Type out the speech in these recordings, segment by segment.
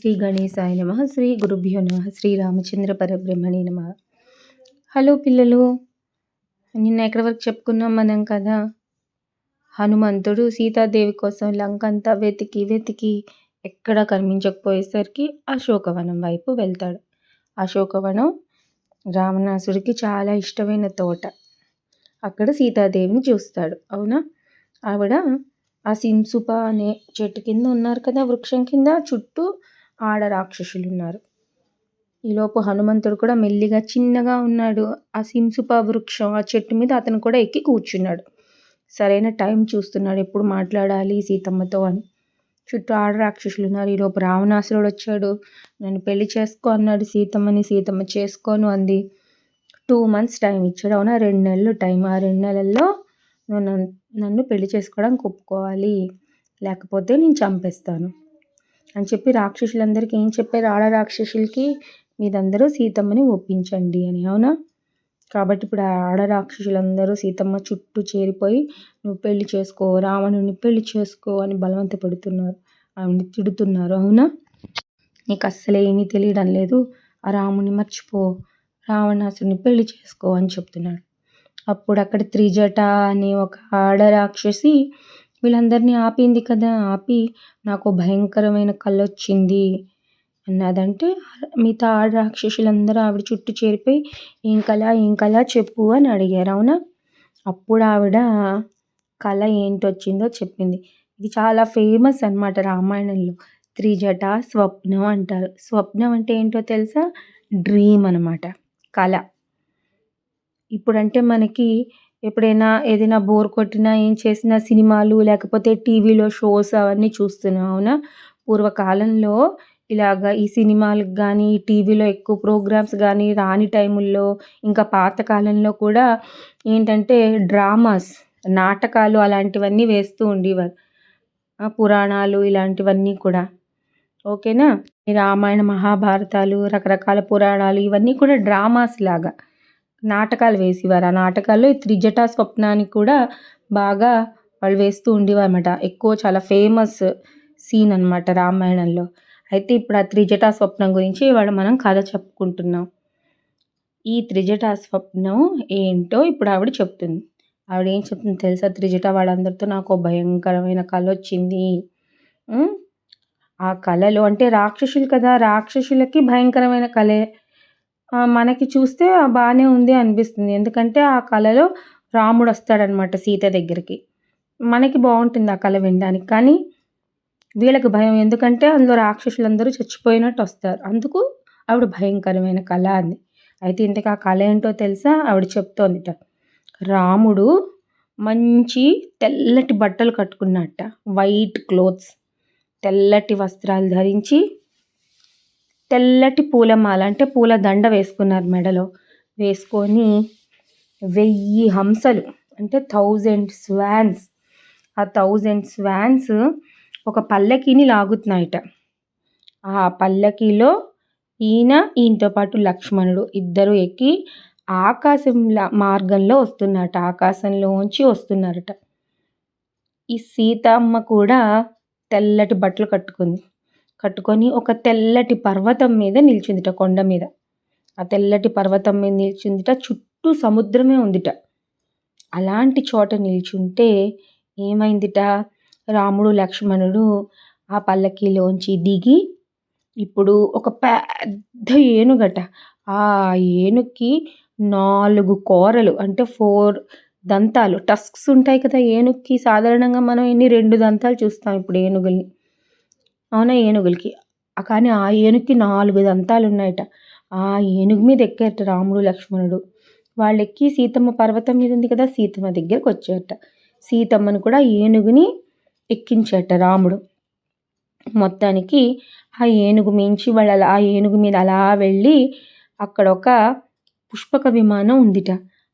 శ్రీ గణేశాయ నమః. శ్రీ గురుభ్యో నమః. శ్రీ రామచంద్ర పరబ్రహ్మణే నమః. హలో పిల్లలు, నిన్న ఎక్కడి వరకు చెప్పుకున్నాం మనం కదా. హనుమంతుడు సీతాదేవి కోసం లంకంతా వెతికి వెతికి ఎక్కడ కనిపించకపోయేసరికి అశోకవనం వైపు వెళ్తాడు. అశోకవనం రావణాసుడికి చాలా ఇష్టమైన తోట. అక్కడ సీతాదేవిని చూస్తాడు. అవునా, ఆవిడ ఆ సింసుప అనే చెట్టు కింద ఉన్నారు కదా, వృక్షం కింద చుట్టూ ఆడ రాక్షసులు ఉన్నారు. ఈలోపు హనుమంతుడు కూడా మెల్లిగా చిన్నగా ఉన్నాడు. ఆ సింసుప వృక్షం ఆ చెట్టు మీద అతను కూడా ఎక్కి కూర్చున్నాడు. సరైన టైం చూస్తున్నాడు, ఎప్పుడు మాట్లాడాలి సీతమ్మతో అని. చుట్టూ ఆడ రాక్షసులు ఉన్నారు. ఈలోపు రావణాసురుడు వచ్చాడు. నన్ను పెళ్లి చేసుకో అన్నాడు సీతమ్మని. సీతమ్మ చేసుకోను అంది. 2 months టైం ఇచ్చాడు. అవునా, 2 నెలలు టైం. ఆ 2 నెలల్లో నువ్వు నన్ను పెళ్లి చేసుకోవడానికి ఒప్పుకోవాలి, లేకపోతే నేను చంపేస్తాను అని చెప్పి రాక్షసులందరికీ ఏం చెప్పారు, ఆడ రాక్షసులకి, మీరందరూ సీతమ్మని ఒప్పించండి అని. అవునా, కాబట్టి ఇప్పుడు ఆ ఆడ రాక్షసులందరూ సీతమ్మ చుట్టూ చేరిపోయి నువ్వు పెళ్లి చేసుకో, రావణుని పెళ్లి చేసుకో అని బలవంత పెడుతున్నారు, ఆవిడని తిడుతున్నారు. అవునా, నీకు అస్సలు ఏమీ తెలియడం లేదు, ఆ రాముని మర్చిపో, రావణాసుని పెళ్లి చేసుకో అని చెప్తున్నాడు. అప్పుడు అక్కడ త్రిజట అనే ఒక ఆడ రాక్షసి వీళ్ళందరినీ ఆపింది కదా. ఆపి నాకు భయంకరమైన కళ వచ్చింది అన్నదంటే మిగతా ఆడ రాక్షసులందరూ ఆవిడ చుట్టూ చేరిపోయి ఏం కళ చెప్పు అని అడిగారు. అవునా, అప్పుడు ఆవిడ కళ ఏంటొచ్చిందో చెప్పింది. ఇది చాలా ఫేమస్ అన్నమాట రామాయణంలో. త్రిజట స్వప్నం అంటారు. స్వప్నం అంటే ఏంటో తెలుసా, డ్రీమ్ అన్నమాట, కళ. ఇప్పుడంటే మనకి ఎప్పుడైనా ఏదైనా బోర్ కొట్టినా ఏం చేసినా సినిమాలు లేకపోతే టీవీలో షోస్ అవన్నీ చూస్తున్నాం. అవునా, పూర్వకాలంలో ఇలాగ ఈ సినిమాలకు కానీ టీవీలో ఎక్కువ ప్రోగ్రామ్స్ కానీ రాని టైముల్లో, ఇంకా పాతకాలంలో కూడా ఏంటంటే డ్రామాస్, నాటకాలు అలాంటివన్నీ వేస్తూ ఉండేవారు. పురాణాలు ఇలాంటివన్నీ కూడా. ఓకేనా, ఈ రామాయణ మహాభారతాలు రకరకాల పురాణాలు ఇవన్నీ కూడా డ్రామాస్ లాగా నాటకాలు వేసేవారు. ఆ నాటకాల్లో ఈ త్రిజట స్వప్నానికి కూడా బాగా వాళ్ళు వేస్తూ ఉండేవారు అన్నమాట. ఎక్కువ చాలా ఫేమస్ సీన్ అన్నమాట రామాయణంలో. అయితే ఇప్పుడు ఆ త్రిజట స్వప్నం గురించి ఇవాళ మనం కథ చెప్పుకుంటున్నాం. ఈ త్రిజట స్వప్నం ఏంటో ఇప్పుడు ఆవిడ చెప్తుంది. ఆవిడ ఏం చెప్తుంది తెలుసా, త్రిజట వాళ్ళందరితో నాకు భయంకరమైన కళ వచ్చింది. ఆ కళలో అంటే రాక్షసులు కదా, రాక్షసులకి భయంకరమైన కళే. మనకి చూస్తే బాగానే ఉంది అనిపిస్తుంది. ఎందుకంటే ఆ కళలో రాముడు వస్తాడనమాట సీత దగ్గరికి. మనకి బాగుంటుంది ఆ కళ వినడానికి. కానీ వీళ్ళకి భయం, ఎందుకంటే అందులో రాక్షసులందరూ చచ్చిపోయినట్టు వస్తారు. అందుకు ఆవిడ భయంకరమైన కళ అంది. అయితే ఇంతకు ఆ కళ ఏంటో తెలుసా, ఆవిడ చెప్తోందిట. రాముడు మంచి తెల్లటి బట్టలు కట్టుకున్నట్ట, వైట్ క్లోత్స్, తెల్లటి వస్త్రాలు ధరించి తెల్లటి పూలమాల అంటే పూల దండ వేసుకున్నారు మెడలో. వేసుకొని 1000 హంసలు అంటే 1000 స్వాన్స్, ఆ 1000 స్వాన్స్ ఒక పల్లకీని లాగుతున్నాయట. ఆ పల్లకీలో ఈయనతో పాటు లక్ష్మణుడు ఇద్దరు ఎక్కి ఆకాశం మార్గంలో వస్తున్నట, ఆకాశంలోంచి వస్తున్నారట. ఈ సీతమ్మ కూడా తెల్లటి బట్టలు కట్టుకొని ఒక తెల్లటి పర్వతం మీద నిల్చుందిట, కొండ మీద. ఆ తెల్లటి పర్వతం మీద నిల్చుందిట, చుట్టూ సముద్రమే ఉందిట. అలాంటి చోట నిల్చుంటే ఏమైందిట, రాముడు లక్ష్మణుడు ఆ పల్లకీలోంచి దిగి ఇప్పుడు ఒక పెద్ద ఏనుగట. ఆ ఏనుగుకి 4 కోరలు అంటే 4 దంతాలు, టస్క్స్ ఉంటాయి కదా ఏనుగుకి. సాధారణంగా మనం 2 దంతాలు చూస్తాం ఇప్పుడు ఏనుగుల్ని. అవునా, ఏనుగులకి. కానీ ఆ ఏనుగుకి 4 దంతాలు ఉన్నాయట. ఆ ఏనుగు మీద ఎక్కారట రాముడు లక్ష్మణుడు. వాళ్ళు ఎక్కి సీతమ్మ పర్వతం మీద ఉంది కదా, సీతమ్మ దగ్గరకు వచ్చారట. సీతమ్మను కూడా ఏనుగుని ఎక్కించారట రాముడు. మొత్తానికి ఆ ఏనుగు మించి వాళ్ళు ఆ ఏనుగు మీద అలా వెళ్ళి అక్కడ ఒక పుష్పక విమానం ఉందిట.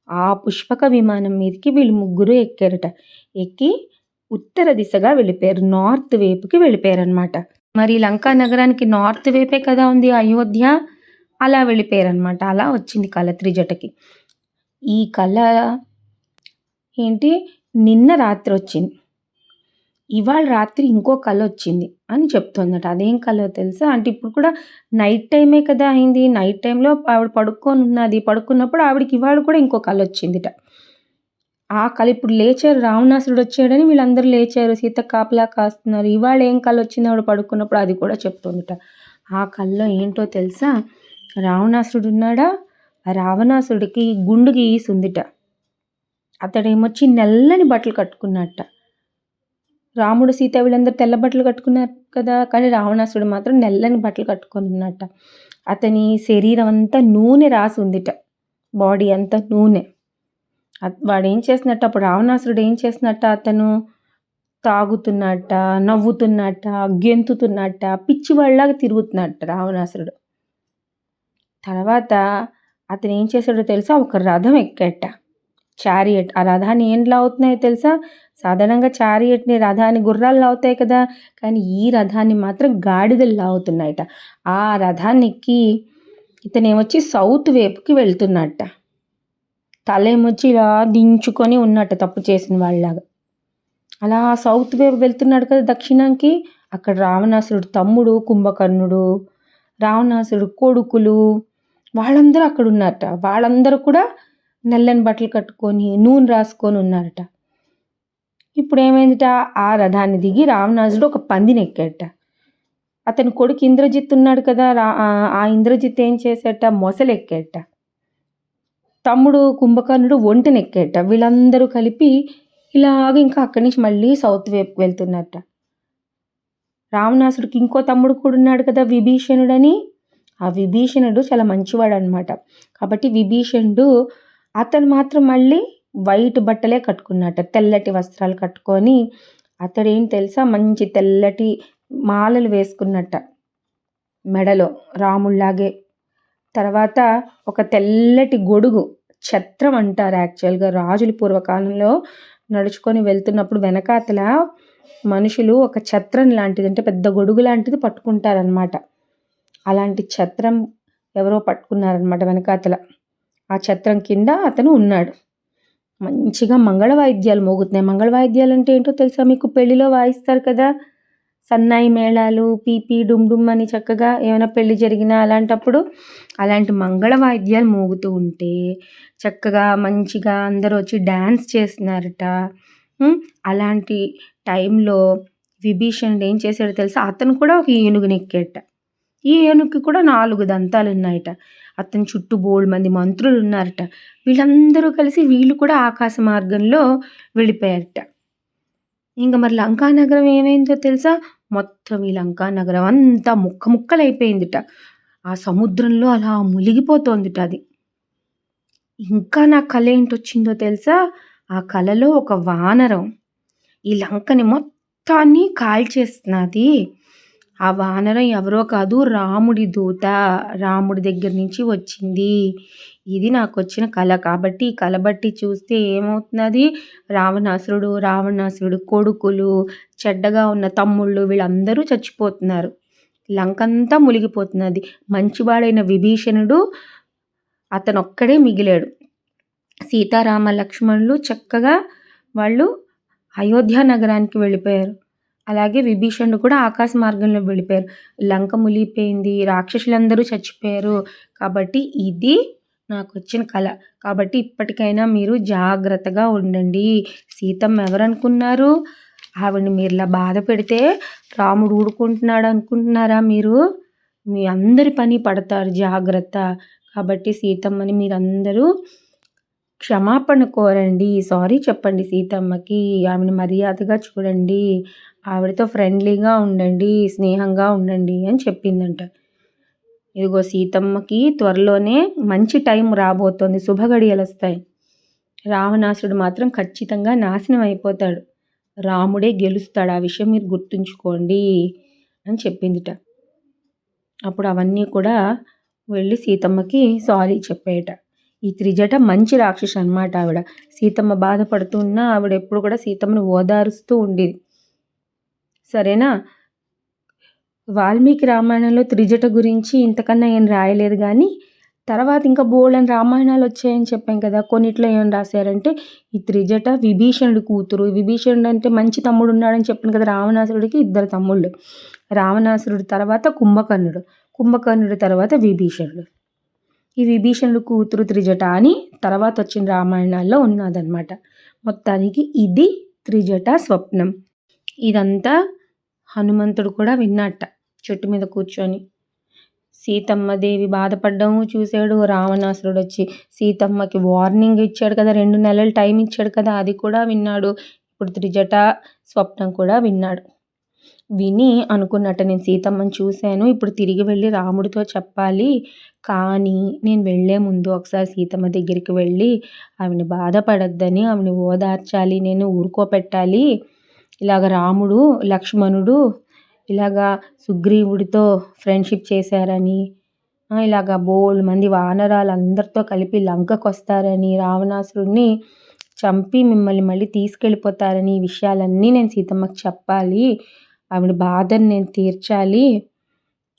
ఆ పుష్పక విమానం మీదకి వీళ్ళు ముగ్గురు ఎక్కారట. ఎక్కి ఉత్తర దిశగా వెళ్ళిపోయారు, నార్త్ వైపుకి వెళ్ళిపోయారు అనమాట. మరి లంకా నగరానికి నార్త్ వైపే కదా ఉంది అయోధ్య. అలా వెళ్ళిపోయారు అనమాట. అలా వచ్చింది కళ త్రిజటకి. ఈ కళ ఏంటి, నిన్న రాత్రి వచ్చింది. ఇవాళ రాత్రి ఇంకో కళ వచ్చింది. అని చెప్తుందట. అదేం కలో తెలుసా? అంటే ఇప్పుడు కూడా నైట్ టైమే కదా అయింది. నైట్ టైమ్‌లో ఆవిడ పడుకొనున్నది. పడుకున్నప్పుడు ఆవిడకి ఇవాళ కూడా ఇంకో కలొచ్చిందిట. ఆ కల ఇప్పుడు లేచారు, రావణాసురుడొచ్చాడని వీళ్ళందరూ లేచారు. సీతకి కాపలా కాస్తున్నారు. ఇవాళ ఏం కలొచ్చింది ఆవిడ పడుకున్నప్పుడు అది కూడా చెప్తుందట. ఆ కల్లో ఏంటో తెలుసా? రావణాసురుడున్నాడా? ఆ రావణాసురుడికి గుండు గీసుందిట. అతడేమొచ్చి నల్లని బట్టలు కట్టుకున్నట్ట. రాముడు, సీత వీళ్ళందరూ తెల్ల బట్టలు కట్టుకున్నారు కదా! కానీ రావణాసురుడు మాత్రం నల్లని బట్టలు కట్టుకొనున్నట్ట. అతని శరీరం అంతా నూనె రాసుందిట. బాడీ అంతా నూనె. వాడేం చేస్తున్నట్ట, అప్పుడు రావణాసురుడు ఏం చేస్తున్నట్ట, అతను తాగుతున్నట్ట, నవ్వుతున్నట్ట, గెంతుతున్నట్ట, పిచ్చివాడిలాగా తిరుగుతున్నట్ట రావణాసురుడు. తర్వాత అతను ఏం చేశాడో తెలుసా? ఒక రథం ఎక్కాట. చారియట్. ఆ రథాన్ని ఏం లాగుతున్నాయో తెలుసా? సాధారణంగా చారియట్‌ని, రథాన్ని గుర్రాలు లాగుతాయి కదా! కానీ ఈ రథాన్ని మాత్రం గాడిదలు లాగుతున్నాయట. ఆ రథాన్ని ఎక్కి ఇతనేమొచ్చి సౌత్ వైపుకి వెళ్తున్నట్ట. తలేమొచ్చి ఇలా దించుకొని ఉన్నట్ట తప్పు చేసిన వాళ్ళలాగా. అలా సౌత్ వైపు వెళ్తున్నాడు కదా దక్షిణానికి. అక్కడ రావణాసురుడు తమ్ముడు కుంభకర్ణుడు, రావణాసురుడు కొడుకులు వాళ్ళందరూ అక్కడున్నారట. వాళ్ళందరూ కూడా నల్లని బట్టలు కట్టుకొని, నూనె రాసుకొని ఉన్నారట. ఇప్పుడేమైందిట, ఆ రథాన్ని దిగి రావణాసురుడు ఒక పందినెక్కాడట. అతని కొడుకు ఇంద్రజిత్ ఉన్నాడు కదా, ఆ ఇంద్రజిత్ ఏం చేశాడట, మొసలెక్కాడట. తమ్ముడు కుంభకర్ణుడు ఒంటెనెక్కాడట. వీళ్ళందరూ కలిపి ఇలాగ ఇంకా అక్కడి నుంచి మళ్ళీ సౌత్ వైపుకి వెళ్తున్నారట. రావణాసుడికి ఇంకో తమ్ముడు కూడా ఉన్నాడు కదా, విభీషణుడని. ఆ విభీషణుడు చాలా మంచివాడనమాట. కాబట్టి విభీషణుడు అతను మాత్రం మళ్ళీ వైట్ బట్టలే కట్టుకున్నట్ట. తెల్లటి వస్త్రాలు కట్టుకొని అతడేం తెలుసా, మంచి తెల్లటి మాలలు వేసుకున్నట్ట మెడలో రాముళ్లాగే. తర్వాత ఒక తెల్లటి గొడుగు, ఛత్రం అంటారు యాక్చువల్గా. రాజులు పూర్వకాలంలో నడుచుకొని వెళ్తున్నప్పుడు వెనకాతల మనుషులు ఒక ఛత్రం లాంటిది, అంటే పెద్ద గొడుగు లాంటిది పట్టుకుంటారనమాట. అలాంటి ఛత్రం ఎవరో పట్టుకున్నారనమాట వెనకాతల. ఆ ఛత్రం కింద అతను ఉన్నాడు. మంచిగా మంగళ వాయిద్యాలు మోగుతున్నాయి. మంగళ వాయిద్యాలు అంటే ఏంటో తెలుసా మీకు? పెళ్లిలో వాయిస్తారు కదా, సన్నాయి మేళాలు, పీపీ డుమ్ డుమ్ అని చక్కగా ఏమైనా పెళ్లి జరిగినా అలాంటప్పుడు అలాంటి మంగళ వాయిద్యాలు మోగుతూ ఉంటే చక్కగా మంచిగా అందరూ వచ్చి డ్యాన్స్ చేస్తున్నారట. అలాంటి టైంలో విభీషణుడు ఏం చేశాడో తెలుసా? అతను కూడా ఒక ఏనుగుని ఎక్కాడట. ఈ ఏనుగుకి కూడా 4 దంతాలు ఉన్నాయట. అతని చుట్టూ బోల్డ్ మంత్రులు ఉన్నారట. వీళ్ళందరూ కలిసి వీళ్ళు కూడా ఆకాశ మార్గంలో వెళ్ళిపోయారట. ఇంకా మరి లంకానగరం ఏమైందో తెలుసా? మొత్తం ఈ లంకానగరం అంతా ముక్కలైపోయిందిట. ఆ సముద్రంలో అలా మునిగిపోతోందిట అది. ఇంకా నా కల ఏంటొచ్చిందో తెలుసా? ఆ కలలో ఒక వానరం ఈ లంకని మొత్తాన్ని కాల్చేస్తున్నది. ఆ వానరం ఎవరో కాదు, రాముడి దూత. రాముడి దగ్గర నుంచి వచ్చింది. ఇది నాకు వచ్చిన కళ. కాబట్టి ఈ కళ బట్టి చూస్తే ఏమవుతున్నది, రావణాసురుడు కొడుకులు, చెడ్డగా ఉన్న తమ్ముళ్ళు వీళ్ళందరూ చచ్చిపోతున్నారు. లంకంతా మునిగిపోతున్నది. మంచివాడైన విభీషణుడు అతనొక్కడే మిగిలాడు. సీతారామ లక్ష్మణులు చక్కగా వాళ్ళు అయోధ్య నగరానికి వెళ్ళిపోయారు. అలాగే విభీషణుడు కూడా ఆకాశ మార్గంలో వెళ్ళిపోయారు. లంక మునిగిపోయింది, రాక్షసులందరూ చచ్చిపోయారు. కాబట్టి ఇది నాకు వచ్చిన కళ. కాబట్టి ఇప్పటికైనా మీరు జాగ్రత్తగా ఉండండి. సీతమ్మ ఎవరనుకున్నారు? ఆవిడని మీరు ఇలా బాధ పెడితే రాముడు ఊరుకుంటున్నాడు అనుకుంటున్నారా మీరు? మీ అందరి పని పడతారు, జాగ్రత్త. కాబట్టి సీతమ్మని మీరందరూ క్షమాపణ కోరండి, సారీ చెప్పండి సీతమ్మకి. ఆమెను మర్యాదగా చూడండి, ఆవిడతో ఫ్రెండ్లీగా ఉండండి, స్నేహంగా ఉండండి అని చెప్పిందంట. ఇదిగో సీతమ్మకి త్వరలోనే మంచి టైం రాబోతోంది, శుభగడియలు వస్తాయి. రావణాసురుడు మాత్రం ఖచ్చితంగా నాశనం అయిపోతాడు, రాముడే గెలుస్తాడు, ఆ విషయం మీరు గుర్తుంచుకోండి అని చెప్పిందిట. అప్పుడు అవన్నీ కూడా వెళ్ళి సీతమ్మకి సారీ చెప్పేయట. ఈ త్రిజట మంచి రాక్షసి అన్నమాట. ఆవిడ సీతమ్మ బాధపడుతున్నా ఆవిడ ఎప్పుడు కూడా సీతమ్మను ఓదారుస్తూ ఉండేది. సరేనా? వాల్మీకి రామాయణంలో త్రిజట గురించి ఇంతకన్నా ఏం రాయలేదు, కానీ తర్వాత ఇంకా బోల్డని రామాయణాలు వచ్చాయని చెప్పాం కదా. కొన్నిట్లో ఏం రాశారంటే ఈ త్రిజట విభీషణుడి కూతురు. విభీషణుడు అంటే మంచి తమ్ముడు ఉన్నాడని చెప్పాను కదా రావణాసురుడికి 2 తమ్ముళ్ళు. రావణాసురుడు తర్వాత కుంభకర్ణుడు, కుంభకర్ణుడు తర్వాత విభీషణుడు. ఈ విభీషణుడు కూతురు త్రిజట అని తర్వాత వచ్చిన రామాయణాల్లో ఉన్నదన్నమాట. మొత్తానికి ఇది త్రిజట స్వప్నం. ఇదంతా హనుమంతుడు కూడా విన్నట్ట చెట్టు మీద కూర్చొని. సీతమ్మదేవి బాధపడ్డం చూశాడు. రావణాసురుడు వచ్చి సీతమ్మకి వార్నింగ్ ఇచ్చాడు కదా, 2 నెలలు టైం ఇచ్చాడు కదా, అది కూడా విన్నాడు. ఇప్పుడు త్రిజట స్వప్నం కూడా విన్నాడు. విని అనుకున్నట్ట, నేను సీతమ్మని చూశాను, ఇప్పుడు తిరిగి వెళ్ళి రాముడితో చెప్పాలి. కానీ నేను వెళ్ళే ముందు ఒకసారి సీతమ్మ దగ్గరికి వెళ్ళి ఆవిడని బాధపడద్దని, ఆవిడని ఓదార్చాలి, నేను ఊరుకోపెట్టాలి. ఇలాగ రాముడు లక్ష్మణుడు ఇలాగా సుగ్రీవుడితో ఫ్రెండ్షిప్ చేశారని, ఇలాగ బోల్డ్ మంది వానరాలు అందరితో కలిపి లంకకు వస్తారని, రావణాసురుడిని చంపి మిమ్మల్ని మళ్ళీ తీసుకెళ్ళిపోతారని, ఈ విషయాలన్నీ నేను సీతమ్మకి చెప్పాలి. ఆవిడ బాధని నేను తీర్చాలి.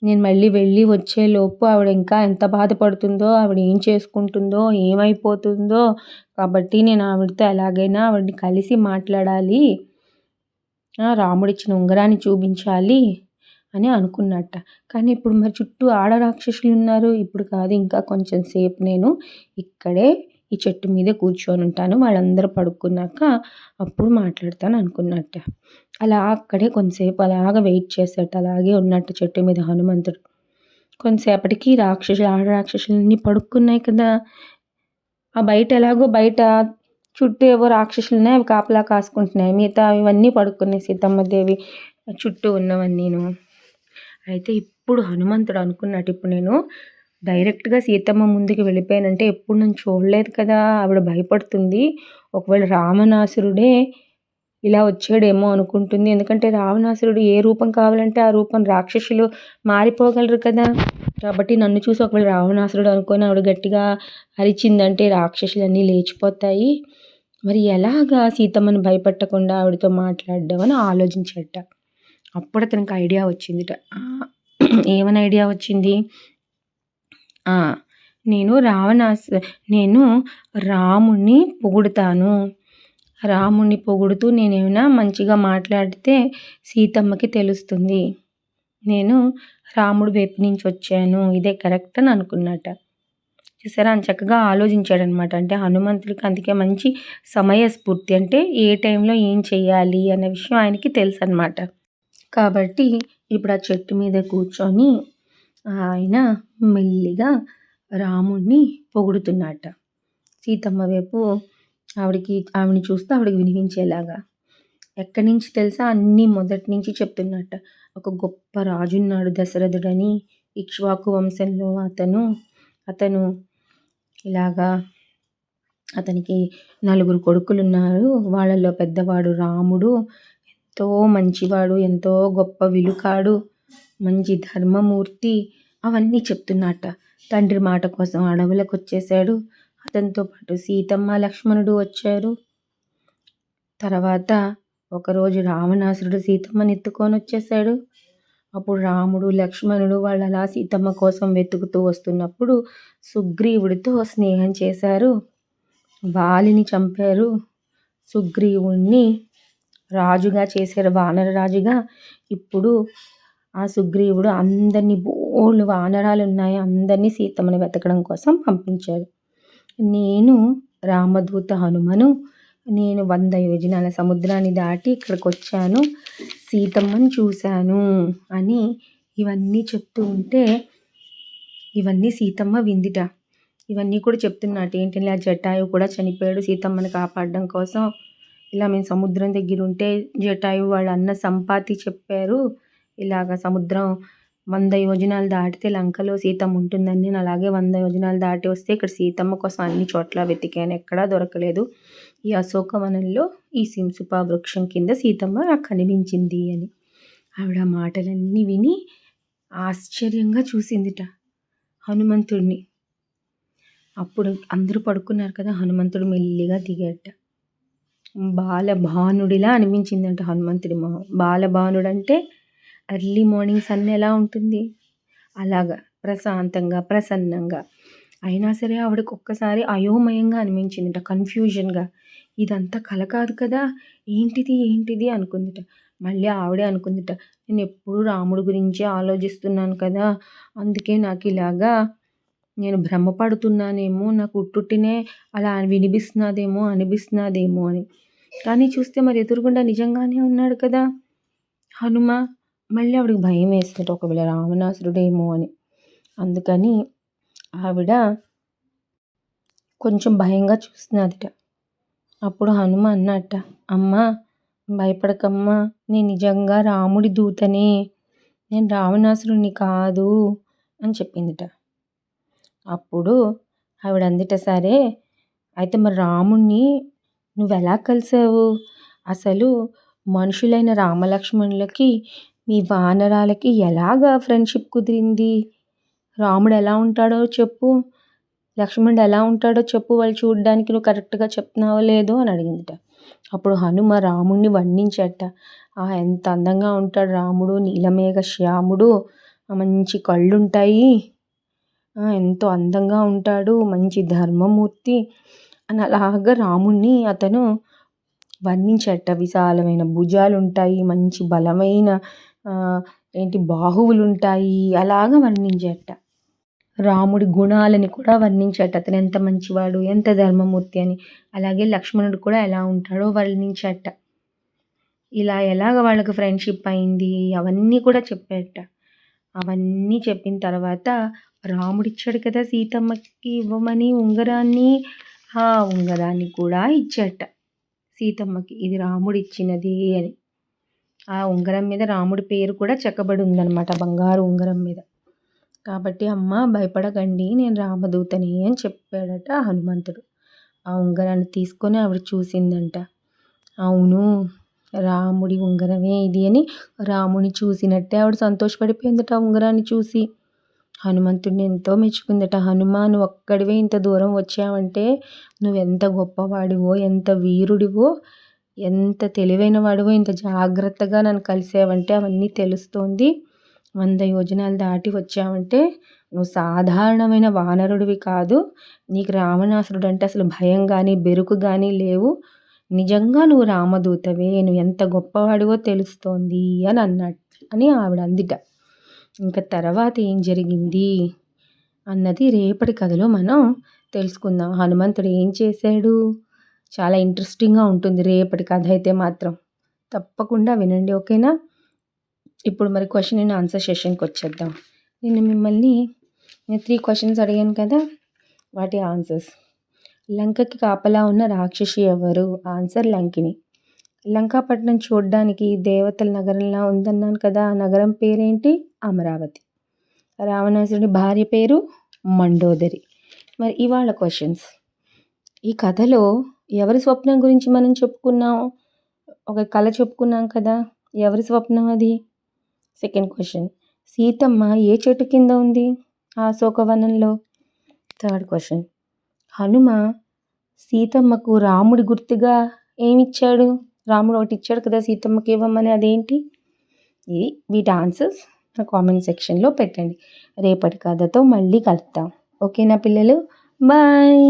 నేను మళ్ళీ వెళ్ళి వచ్చేలోపు ఆవిడ ఇంకా ఎంత బాధపడుతుందో, ఆవిడ ఏం చేసుకుంటుందో, ఏమైపోతుందో, కాబట్టి నేను ఆవిడతో ఎలాగైనా ఆవిడని కలిసి మాట్లాడాలి, రాముడిచ్చిన ఉంగరాన్ని చూపించాలి అని అనుకున్నట్ట. కానీ ఇప్పుడు మరి చుట్టూ ఆడరాక్షసులు ఉన్నారు. ఇప్పుడు కాదు, ఇంకా కొంచెం సేపు నేను ఇక్కడే ఈ చెట్టు మీద కూర్చొని ఉంటాను, వాళ్ళందరూ పడుకున్నాక అప్పుడు మాట్లాడతాను అనుకున్నట్ట. అలా అక్కడే కొంతసేపు అలాగ వెయిట్ చేసేట, అలాగే ఉన్నట్టు చెట్టు మీద హనుమంతుడు. కొంతసేపటికి ఆడరాక్షసులన్నీ పడుకున్నాయి కదా. ఆ బయట ఎలాగో బయట చుట్టూ ఏవో రాక్షసులు ఉన్నాయి, అవి కాపలా కాసుకుంటున్నాయి. మిగతా ఇవన్నీ పడుకున్నాయి, సీతమ్మదేవి చుట్టూ ఉన్నవన్నీను. అయితే ఇప్పుడు హనుమంతుడు అనుకున్నట్టు, ఇప్పుడు నేను డైరెక్ట్గా సీతమ్మ ముందుకు వెళ్ళిపోయానంటే ఎప్పుడు నన్ను చూడలేదు కదా, ఆవిడ భయపడుతుంది. ఒకవేళ రావణాసురుడే ఇలా వచ్చాడేమో అనుకుంటుంది. ఎందుకంటే రావణాసురుడు ఏ రూపం కావాలంటే ఆ రూపం, రాక్షసులు మారిపోగలరు కదా. కాబట్టి నన్ను చూసి ఒకవేళ రావణాసురుడు అనుకొని ఆవిడ గట్టిగా అరిచిందంటే రాక్షసులన్నీ లేచిపోతాయి. మరి ఎలాగా సీతమ్మను భయపెట్టకుండా ఆవిడతో మాట్లాడడం అని ఆలోచించట. అప్పుడు అతనికి ఐడియా వచ్చిందిట. ఏమని ఐడియా వచ్చింది? నేను రాముణ్ణి పొగుడుతాను. రాముణ్ణి పొగుడుతూ నేనేమైనా మంచిగా మాట్లాడితే సీతమ్మకి తెలుస్తుంది, నేను రాముడు వైపు నుంచి వచ్చాను, ఇదే కరెక్ట్ అని అనుకున్నట. చూసారా, అని చక్కగా ఆలోచించాడనమాట. అంటే హనుమంతుడికి అందుకే మంచి సమయస్ఫూర్తి, అంటే ఏ టైంలో ఏం చెయ్యాలి అనే విషయం ఆయనకి తెలుసు అనమాట. కాబట్టి ఇప్పుడు ఆ చెట్టు మీద కూర్చొని ఆయన మెల్లిగా రాముడిని పొగుడుతున్నట్ట. సీతమ్మ వైపు ఆవిడని చూస్తూ ఆవిడకి వినిపించేలాగా. ఎక్కడి నుంచి తెలుసా, అన్నీ మొదటి నుంచి చెప్తున్నట్ట. ఒక గొప్ప రాజున్నాడు దశరథుడని, ఇక్ష్వాకు వంశంలో అతను ఇలాగా అతనికి 4 కొడుకులున్నారు. వాళ్ళలో పెద్దవాడు రాముడు, ఎంతో మంచివాడు, ఎంతో గొప్ప విలుకాడు, మంచి ధర్మమూర్తి, అవన్నీ చెప్తున్నట్ట. తండ్రి మాట కోసం అడవులకు వచ్చేసాడు. అతనితో పాటు సీతమ్మ లక్ష్మణుడు వచ్చారు. తర్వాత ఒకరోజు రావణాసురుడు సీతమ్మని ఎత్తుకొని వచ్చేసాడు. అప్పుడు రాముడు లక్ష్మణుడు వాళ్ళు అలా సీతమ్మ కోసం వెతుకుతూ వస్తున్నప్పుడు సుగ్రీవుడితో స్నేహం చేశారు. వాలిని చంపారు. సుగ్రీవుణ్ణి రాజుగా చేశారు, వానర రాజుగా. ఇప్పుడు ఆ సుగ్రీవుడు అందరినీ, బోల్డు వానరాలు ఉన్నాయి, అందరినీ సీతమ్మని వెతకడం కోసం పంపించారు. నేను రామదూత హనుమను, నేను 100 యోజనాల సముద్రాన్ని దాటి ఇక్కడికి వచ్చాను, సీతమ్మని చూశాను అని ఇవన్నీ చెప్తూ ఉంటే ఇవన్నీ సీతమ్మ విందిట. ఇవన్నీ కూడా చెప్తున్నట్టు ఏంటి, ఇలా జటాయు కూడా చనిపోయాడు సీతమ్మని కాపాడడం కోసం. ఇలా మేము సముద్రం దగ్గర ఉంటే జటాయు వాళ్ళ అన్న సంపాతి చెప్పారు, ఇలాగ సముద్రం 100 యోజనాలు దాటితే లంకలో సీతమ్మ ఉంటుందని. నేను అలాగే 100 యోజనాలు దాటి వస్తే ఇక్కడ సీతమ్మ కోసం అన్ని చోట్ల వెతికాను, ఎక్కడా దొరకలేదు. ఈ అశోకవనంలో ఈ సింసుపా వృక్షం కింద సీతమ్మ నాకు కనిపించింది అని. ఆవిడ మాటలన్నీ విని ఆశ్చర్యంగా చూసిందిట హనుమంతుడిని. అప్పుడు అందరూ పడుకున్నారు కదా, హనుమంతుడు మెల్లిగా దిగాట. బాలభానుడిలా అనిపించిందంట హనుమంతుడి మొహం. బాలభానుడు అంటే ఎర్లీ మార్నింగ్ సన్ ఎలా ఉంటుంది అలాగా ప్రశాంతంగా ప్రసన్నంగా. అయినా సరే ఆవిడకు ఒక్కసారి అయోమయంగా అనిపించిందిట, కన్ఫ్యూజన్గా. ఇదంతా కల కాదు కదా, ఏంటిది అనుకుందిట. మళ్ళీ ఆవిడే అనుకుందిట, నేనెప్పుడూ రాముడి గురించే ఆలోచిస్తున్నాను కదా! అందుకే నాకిలాగా నేను భ్రమపడుతున్నానేమో, నాకు ఉట్టుట్టినే అలా అనిపిస్తున్నాదేమో అని. కానీ చూస్తే మరి ఎదురుగుండా నిజంగానే ఉన్నాడు కదా హనుమ. మళ్ళీ ఆవిడకి భయమేసిందట, ఒకవేళ రావణాసురుడేమో అని. అందుకని ఆవిడ కొంచెం భయంగా చూస్తున్నదట. అప్పుడు హనుమ అన్నట్ట, అమ్మా భయపడకమ్మా, నేను నిజంగా రాముడి దూతనే, నేను రావణాసురుడిని కాదు అని చెప్పిందిట. అప్పుడు ఆవిడ అందిట, సరే అయితే మరి రాముణ్ణి నువ్వెలా కలిసావు? అసలు మనుషులైన రామలక్ష్మణులకి మీ వానరాలకి ఎలాగా ఫ్రెండ్షిప్ కుదిరింది? రాముడు ఎలా ఉంటాడో చెప్పు, లక్ష్మణుడు ఎలా ఉంటాడో చెప్పు, వాళ్ళు చూడడానికి నువ్వు కరెక్ట్గా చెప్తున్నావో లేదో అని అడిగిందిట. అప్పుడు హనుమ రాముణ్ణి వర్ణించట, ఎంత అందంగా ఉంటాడు రాముడు, నీలమేఘ శ్యాముడు, మంచి కళ్ళుంటాయి, ఎంతో అందంగా ఉంటాడు, మంచి ధర్మమూర్తి అని అలాగా రాముణ్ణి అతను వర్ణించట. విశాలమైన భుజాలు ఉంటాయి, మంచి బలమైన బాహువులు ఉంటాయి, అలాగా వర్ణించట. రాముడి గుణాలని కూడా వర్ణించట, అతను ఎంత మంచివాడు, ఎంత ధర్మమూర్తి అని. అలాగే లక్ష్మణుడు కూడా ఎలా ఉంటాడో వర్ణించట. ఇలా ఎలాగ వాళ్ళకి ఫ్రెండ్షిప్ అయింది అవన్నీ కూడా చెప్పాట. అవన్నీ చెప్పిన తర్వాత రాముడిచ్చాడు కదా సీతమ్మకి ఇవ్వమని ఉంగరాన్ని, ఆ ఉంగరాన్ని కూడా ఇచ్చాట సీతమ్మకి, ఇది రాముడిచ్చినది అని. ఆ ఉంగరం మీద రాముడి పేరు కూడా చెక్కబడి ఉందన్నమాట, బంగారు ఉంగరం మీద. కాబట్టి అమ్మ భయపడకండి, నేను రామదూతని అని చెప్పాడట హనుమంతుడు. ఆ ఉంగరాన్ని తీసుకొని ఆవిడ చూసిందంట. అవును రాముడి ఉంగరమే ఇది అని రాముని చూసినట్టే ఆవిడ సంతోషపడిపోయిందట ఆ ఉంగరాన్ని చూసి. హనుమంతుడిని ఎంతో మెచ్చుకుందట. హనుమ, నువ్వు ఒక్కడివే ఇంత దూరం వచ్చావంటే నువ్వెంత గొప్పవాడివో, ఎంత వీరుడివో, ఎంత తెలివైన వాడివో, ఇంత జాగ్రత్తగా నన్ను కలిసావంటే అవన్నీ తెలుస్తోంది. 100 యోజనాలు దాటి వచ్చావంటే నువ్వు సాధారణమైన వానరుడివి కాదు, నీకు రావణాసురుడు అంటే అసలు భయం కానీ బెరుకు కానీ లేవు, నిజంగా నువ్వు రామదూతవే, నువ్వు ఎంత గొప్పవాడివో తెలుస్తోంది అని ఆవిడ అందిట. ఇంకా తర్వాత ఏం జరిగింది అన్నది రేపటి కథలో మనం తెలుసుకుందాం. హనుమంతుడు ఏం చేశాడు, చాలా ఇంట్రెస్టింగ్గా ఉంటుంది రేపటి కథ అయితే మాత్రం. తప్పకుండా వినండి, ఓకేనా? ఇప్పుడు మరి క్వశ్చన్ అండ్ ఆన్సర్ సెషన్కి వచ్చేద్దాం. నేను మిమ్మల్ని 3 క్వశ్చన్స్ అడిగాను కదా, వాటి ఆన్సర్స్. లంకకి కాపలా ఉన్న రాక్షసి ఎవరు? ఆన్సర్ లంకిని. లంకాపట్నం చూడడానికి దేవతల నగరంలా ఉందన్నాను కదా, ఆ నగరం పేరేంటి? అమరావతి. రావణాసురుడి భార్య పేరు మండోదరి. మరి ఇవాళ క్వశ్చన్స్. ఈ కథలో ఎవరి స్వప్నం గురించి మనం చెప్పుకున్నాం? ఒక కళ చెప్పుకున్నాం కదా, ఎవరి స్వప్నం అది? సెకండ్ క్వశ్చన్, సీతమ్మ ఏ చెట్టు కింద ఉంది ఆ అశోకవనంలో? థర్డ్ క్వశ్చన్, హనుమ సీతమ్మకు రాముడి గుర్తుగా ఏమిచ్చాడు? రాముడు ఒకటి ఇచ్చాడు కదా సీతమ్మకి ఇవ్వమని, అదేంటి? వీటి ఆన్సర్స్ నా కామెంట్ సెక్షన్లో పెట్టండి. రేపటి కథతో మళ్ళీ కలుద్దాం, ఓకేనా పిల్లలు? బాయ్.